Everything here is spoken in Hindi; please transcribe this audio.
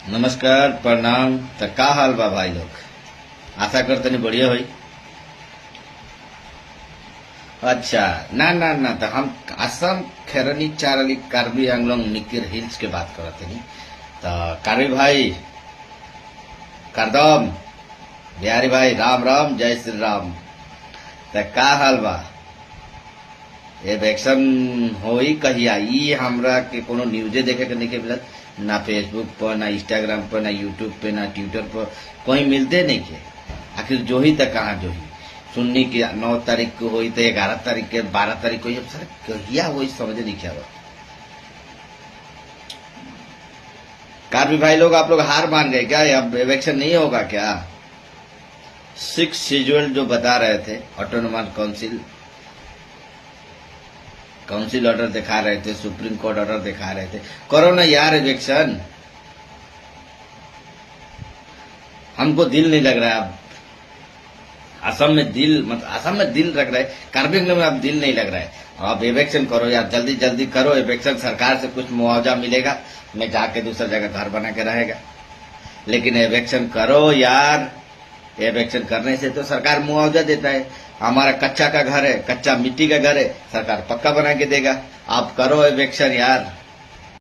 नमस्कार प्रणाम। तो का हाल बा भाई लोग? आशा करते नहीं बढ़िया हुई। अच्छा, ना ना ना, तो हम असम खेरनी चारली कार्बी आंगलोंग निकिर हिल्स के बात करते नहीं। तो कार्बी भाई करदम बिहारी भाई राम राम जय श्री राम। तो का हाल बा? इलेक्शन होई कहिया ई हमरा के कोनो न्यूजे देखे के नहीं मिलत, ना फेसबुक पर, ना इंस्टाग्राम पर, ना यूट्यूब पे, ना ट्विटर पर, कहीं मिलते नहीं के। आखिर जो ही तक कहाँ जो ही सुननी की 9 तारीख को हुई तो 11 तारीख के 12 तारीख को ये सर कहिया हुई समझ नहीं क्या बात। कार्बी भाई लोग आप लोग हार मान गए क्या? अब इलेक्शन नहीं होगा क्या? 6 शेड्यूल जो बता रहे थे, ऑटोनोमस काउंसिल ऑर्डर दिखा रहे थे, सुप्रीम कोर्ट ऑर्डर दिखा रहे थे, करो ना यार इलेक्शन। हमको दिल नहीं लग रहा है अब असम में दिल, मतलब असम में दिल लग रहा है, कार्बी आंगलों में अब दिल नहीं लग रहा है। अब इलेक्शन करो यार, जल्दी जल्दी करो इलेक्शन, सरकार से कुछ मुआवजा मिलेगा, मैं जाके दूसरी जगह घर बना के रहेगा। लेकिन इलेक्शन करो यार, इलेक्शन करने से तो सरकार मुआवजा देता है। हमारा कच्चा का घर है, कच्चा मिट्टी का घर है, सरकार पक्का बना के देगा। आप करो इलेक्शन यार।